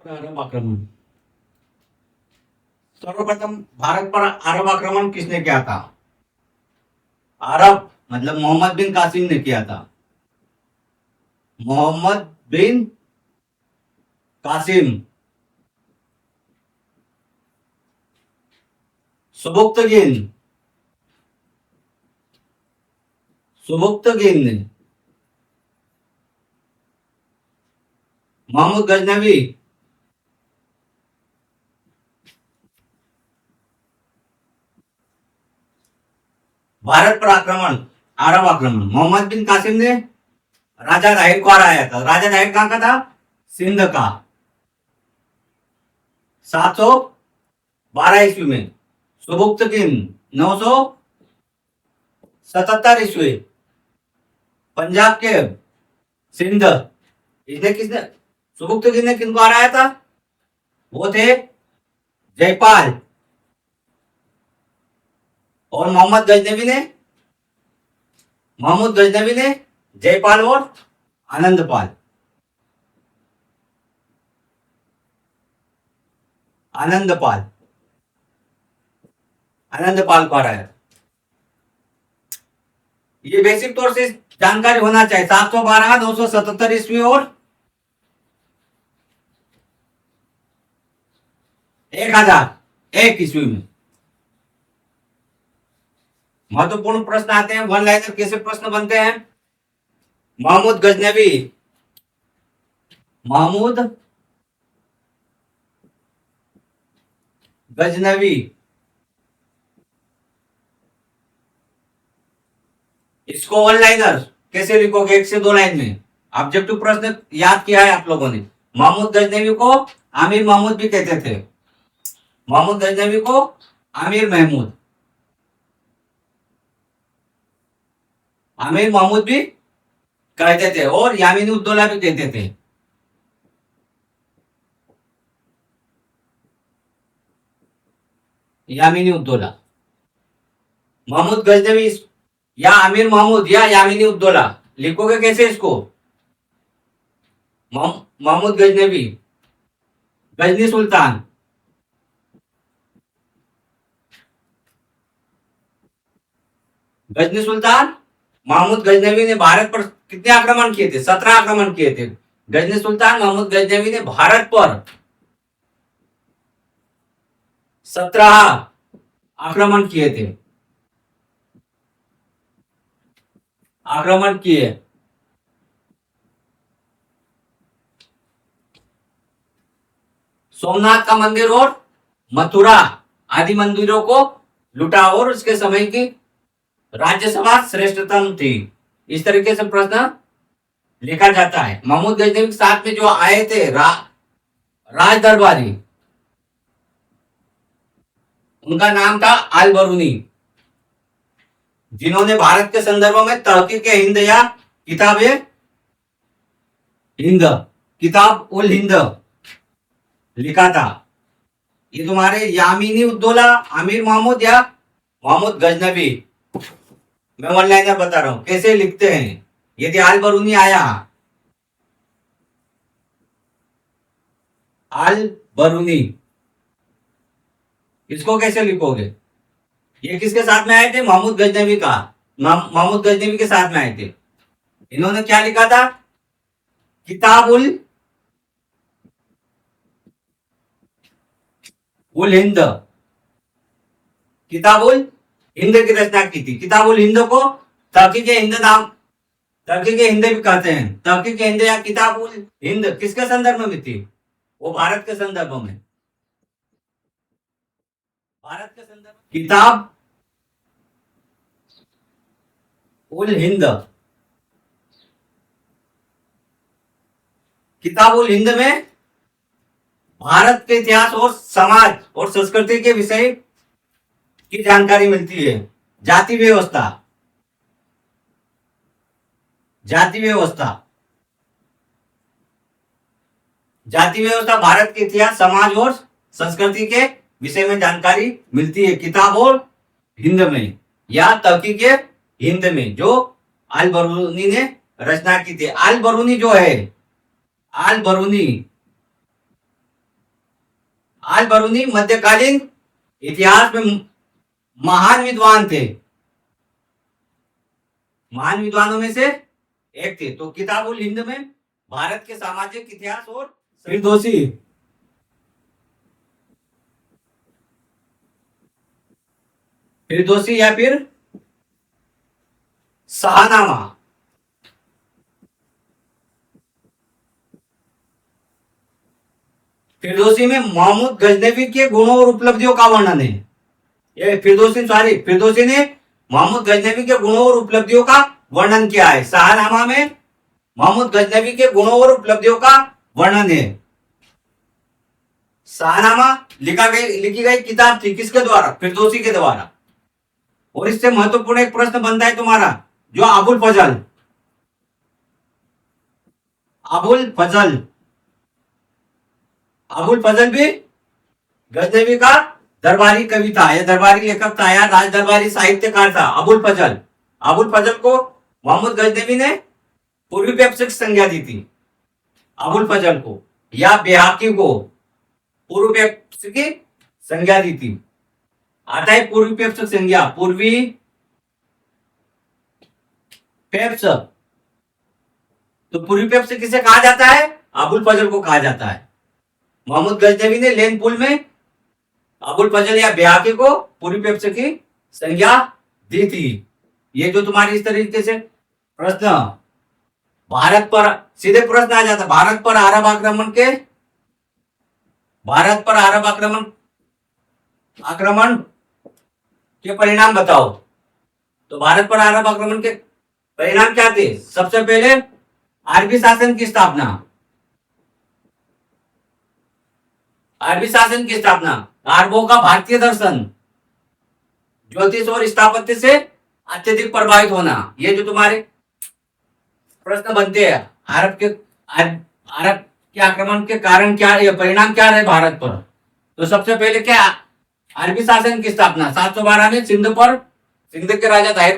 पर अरब आक्रमण। सर्वप्रथम भारत पर अरब आक्रमण किसने किया था? अरब मतलब मोहम्मद बिन कासिम ने किया था। मोहम्मद बिन कासिम। सुबुक्तगिन। सुबुक्तगिन ने। महमूद गजनवी। भारत पर आक्रमण, अरब आक्रमण मोहम्मद बिन कासिम ने राजा राहिल को हराया था। राजा राहिल कहां का था? सिंध का। 712 ईस्वी में। सुबुक्तगिन 977 ईस्वी। पंजाब के सिंध। इसने किसने, सुबुक्तगिन ने किनको हराया था? वो थे जयपाल। और मोहम्मद गजनवी ने जयपाल और आनंदपाल। आनंदपाल आनंदपाल को हराया। ये बेसिक तौर से जानकारी होना चाहिए। 712, 977 ईस्वी और 1001 ईस्वी में। महत्वपूर्ण प्रश्न आते हैं। वन लाइनर कैसे प्रश्न बनते हैं? महमूद गजनवी। महमूद गजनवी। इसको वन लाइनर कैसे लिखोगे? 1 से 2 लाइन में। ऑब्जेक्टिव प्रश्न याद किया है आप लोगों ने। महमूद गजनवी को आमिर महमूद भी कहते थे। महमूद गजनवी को आमिर महमूद, आमिर महमूद भी कहते थे और यामिनी उद्दौला भी कहते थे। यामिनी उद्दौला। महमूद गजनवी या आमिर महमूद या यामिनी उद्दौला लिखोगे कैसे इसको? महमूद गजनवी। गजनी सुल्तान। गजनी सुल्तान। महमूद गजनवी ने भारत पर कितने आक्रमण किए थे? 17 आक्रमण किए थे। गजनी सुल्तान महमूद गजनवी ने भारत पर 17 आक्रमण किए थे। आक्रमण किए। सोमनाथ का मंदिर और मथुरा आदि मंदिरों को लूटा और उसके समय की राज्यसभा श्रेष्ठतम थी। इस तरीके से प्रश्न लिखा जाता है। महमूद गजनवी के साथ में जो आए थे राज दरबारी, उनका नाम था अल बरूनी, जिन्होंने भारत के संदर्भ में तहकीक हिंद या किताब उल हिंद लिखा था। ये तुम्हारे यामिनी उद्दौला, आमिर महमूद या महमूद गजनवी। मैं वन लाइनर बता रहा हूं कैसे लिखते हैं। यदि अल बरूनी आया, अल बरूनी, इसको कैसे लिखोगे? ये किसके साथ में आए थे? महमूद गजनवी का। महमूद गजनवी के साथ में आए थे। इन्होंने क्या लिखा था? किताबुल हिंद। किताबुल हिंद की रचना की थी। किताबुल हिंद को तहकीक हिंद नाम, तहकीक हिंद भी कहते हैं। तहकीक हिंद या किताबुल हिंद किसके संदर्भ में थी? वो भारत के संदर्भ में। भारत के संदर्भ किताब उल हिंद। किताब उल हिंद में भारत के इतिहास और समाज और संस्कृति के विषय की जानकारी मिलती है। जाति व्यवस्था, जाति व्यवस्था, जाति व्यवस्था, भारत के इतिहास, समाज और संस्कृति के विषय में जानकारी मिलती है किताब और हिंद में या तहकीक हिंद में, जो अल बरूनी ने रचना की थी। अल बरूनी जो है, अल बरूनी अल बरूनी मध्यकालीन इतिहास में महान विद्वान थे, महान विद्वानों में से एक थे। तो किताबुल हिंद में भारत के सामाजिक इतिहास और फिरदौसी, फिरदौसी या फिर शाहनामा, फिरदौसी में महमूद गजनवी के गुणों और उपलब्धियों का वर्णन है। ये फिरदौसी ने महमूद गजनवी के गुणों और उपलब्धियों का वर्णन किया है। शाहनामा में महमूद गजनवी के गुणों और उपलब्धियों का वर्णन है। शाहनामा लिखी गई किताब थी किसके द्वारा? फिरदौसी के द्वारा। और इससे महत्वपूर्ण एक प्रश्न बनता है तुम्हारा, जो अबुल फजल भी गजनवी का दरबारी कवि था, या दरबारी लेखक था, या राज दरबारी साहित्यकार था। अबुल फजल को मोहम्मद गजनवी ने पूर्वी पेप्स की संज्ञा दी थी। अबुल फजल को या बेहाकी को पूर्वी पेप्स की संज्ञा दी थी। आता है पूर्वी पेप्स की संज्ञा, पूर्वी पेप्स। तो पूर्वी पेप्स किसे कहा जाता है? अबुल फजल को कहा जाता है। मोहम्मद गजनवी ने लेनपुल में अबुल फजल या बेहाकी को पूर्वी पेप्स की संज्ञा दी थी। ये जो तुम्हारी इस तरीके से प्रश्न भारत पर सीधे प्रश्न आ जाता, भारत पर अरब आक्रमण के परिणाम बताओ। तो भारत पर अरब आक्रमण के परिणाम क्या थे? सबसे पहले अरबी शासन की स्थापना, अरबों का भारतीय दर्शन, ज्योतिष और स्थापत्य से अत्यधिक प्रभावित होना। ये जो तुम्हारे प्रश्न बनते हैं, अरब के आक्रमण के कारण क्या, ये परिणाम क्या रहे भारत पर? तो सबसे पहले क्या? अरबी शासन की स्थापना 712 में सिंध के राजा ताहिर